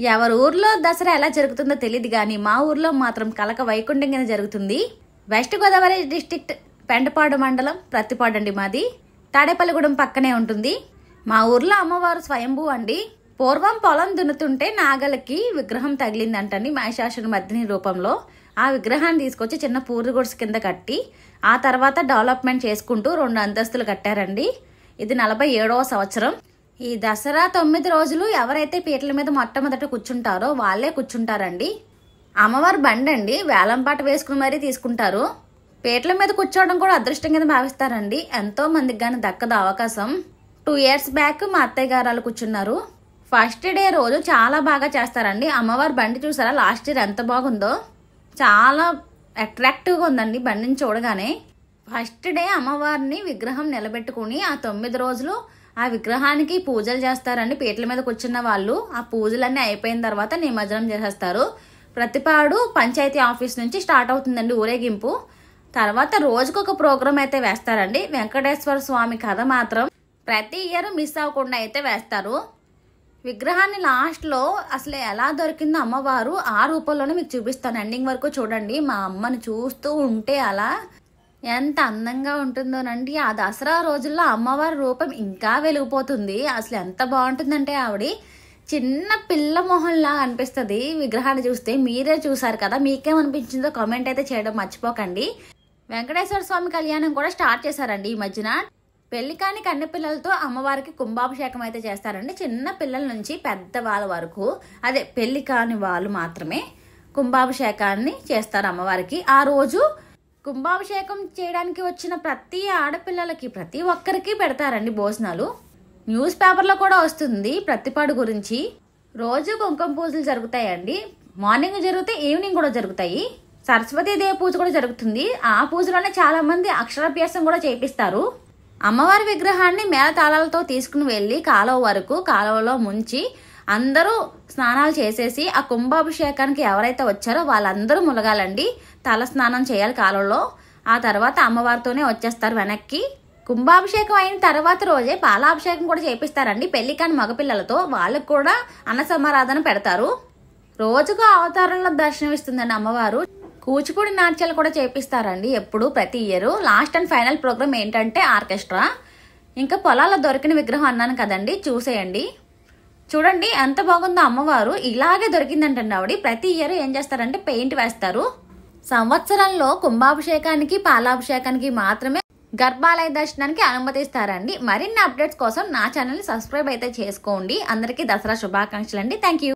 ఎవరి ఊర్లో దసరా ఎలా జరుగుతుందో తెలియదు కానీ మా ఊర్లో మాత్రం కలక వైకుంఠంగా జరుగుతుంది. వెస్ట్ గోదావరి డిస్ట్రిక్ట్ పెంటపాడు మండలం ప్రత్తిపాడు అండి మాది. తాడేపల్లిగూడెం పక్కనే ఉంటుంది. మా ఊర్లో అమ్మవారు స్వయంభూ అండి. పూర్వం పొలం దున్నుతుంటే నాగలకి విగ్రహం తగిలిందంటండి మహిషాసుర మర్దిని రూపంలో. ఆ విగ్రహాన్ని తీసుకొచ్చి చిన్న పూరి గుడిసె కింద కట్టి ఆ తర్వాత డెవలప్మెంట్ చేసుకుంటూ 2 అంతస్తులు కట్టారండి. ఇది 47వ సంవత్సరం. ఈ దసరా 9 రోజులు ఎవరైతే పీటల మీద మొట్టమొదట కూర్చుంటారో వాళ్ళే కూర్చుంటారండి. అమ్మవారి బండి అండి, వేలంపాట వేసుకుని మరీ తీసుకుంటారు. పీటల మీద కూర్చోవడం కూడా అదృష్టం కింద భావిస్తారండి. ఎంతో మందికి కానీ దక్కదు అవకాశం. 2 years బ్యాక్ మా అత్తయ్య గారు వాళ్ళు కూర్చున్నారు. ఫస్ట్ డే రోజు చాలా బాగా చేస్తారండి. అమ్మవారి బండి చూసారా లాస్ట్ ఇయర్ ఎంత బాగుందో, చాలా అట్రాక్టివ్గా ఉందండి బండిని చూడగానే. ఫస్ట్ డే అమ్మవారిని విగ్రహం నిలబెట్టుకుని ఆ 9 రోజులు ఆ విగ్రహానికి పూజలు చేస్తారండి. పీటల మీద కూర్చున్న వాళ్ళు ఆ పూజలన్నీ అయిపోయిన తర్వాత నిమజ్జనం చేసేస్తారు. ప్రతిపాడు పంచాయతీ ఆఫీస్ నుంచి స్టార్ట్ అవుతుందండి ఊరేగింపు. తర్వాత రోజుకొక ప్రోగ్రాం అయితే వేస్తారండి. వెంకటేశ్వర స్వామి కథ మాత్రం ప్రతి ఇయర్ మిస్ అవ్వకుండా అయితే వేస్తారు. విగ్రహాన్ని లాస్ట్లో అసలు ఎలా దొరికిందో అమ్మవారు ఆ రూపంలోనే మీకు చూపిస్తాను. ఎండింగ్ వరకు చూడండి. మా అమ్మని చూస్తూ ఉంటే అలా ఎంత అందంగా ఉంటుందోనండి. ఆ దసరా రోజుల్లో అమ్మవారి రూపం ఇంకా వెలిగిపోతుంది. అసలు ఎంత బాగుంటుందంటే ఆవిడ చిన్న పిల్ల మొహంలా అనిపిస్తుంది విగ్రహాన్ని చూస్తే. మీరే చూసారు కదా, మీకేమనిపించిందో కామెంట్ అయితే చేయడం మర్చిపోకండి. వెంకటేశ్వర స్వామి కళ్యాణం కూడా స్టార్ట్ చేశారండి ఈ మధ్యన. పెళ్లి కాని కన్నె పిల్లలతో అమ్మవారికి కుంభాభిషేకం అయితే చేస్తారండి. చిన్న పిల్లల నుంచి పెద్ద వాళ్ళ వరకు, అదే పెళ్లి కాని వాళ్ళు మాత్రమే కుంభాభిషేకాన్ని చేస్తారు అమ్మవారికి. ఆ రోజు కుంభాభిషేకం చేయడానికి వచ్చిన ప్రతి ఆడపిల్లలకి ప్రతి ఒక్కరికి పెడతారండి భోజనాలు. న్యూస్ పేపర్లో కూడా వస్తుంది ప్రతిపాడు గురించి. రోజు కుంకుమ పూజలు జరుగుతాయండి. మార్నింగ్ జరిగితే ఈవినింగ్ కూడా జరుగుతాయి. సరస్వతీదేవి పూజ కూడా జరుగుతుంది. ఆ పూజలోనే చాలా మంది అక్షరాభ్యాసం కూడా చేపిస్తారు. అమ్మవారి విగ్రహాన్ని మేళతాళాలతో తీసుకుని వెళ్ళి కాలువ వరకు, కాలువలో ముంచి అందరూ స్నానాలు చేసేసి ఆ కుంభాభిషేకానికి ఎవరైతే వచ్చారో వాళ్ళందరూ ములగాలండి. తల స్నానం చేయాలి కాలువలో. ఆ తర్వాత అమ్మవారితోనే వచ్చేస్తారు వెనక్కి. కుంభాభిషేకం అయిన తర్వాత రోజే పాలాభిషేకం కూడా చేపిస్తారండి పెళ్లి కాని మగపిల్లలతో. వాళ్ళకు కూడా అన్న సమారాధన పెడతారు. రోజుకు అవతారంలో దర్శనమిస్తుందండి అమ్మవారు. కూచిపూడి నాట్యాలు కూడా చేపిస్తారండి ఎప్పుడు ప్రతి year. Last and final program ఏంటంటే ఆర్కెస్ట్రా. ఇంకా పొలాల్లో దొరికిన విగ్రహం అన్నాను కదండి, చూసేయండి. చూడండి ఎంత బాగుందో అమ్మవారు. ఇలాగే దొరికిందంటండి ఆవిడ. ప్రతి ఇయర్ ఏం చేస్తారంటే పెయింట్ వేస్తారు. సంవత్సరంలో కుంభాభిషేకానికి పాలాభిషేకానికి మాత్రమే గర్భాలయ దర్శనానికి అనుమతిస్తారండి. మరిన్ని అప్డేట్స్ కోసం నా ఛానల్ని సబ్స్క్రైబ్ అయితే చేసుకోండి. అందరికీ దసరా శుభాకాంక్షలు అండి. Thank you.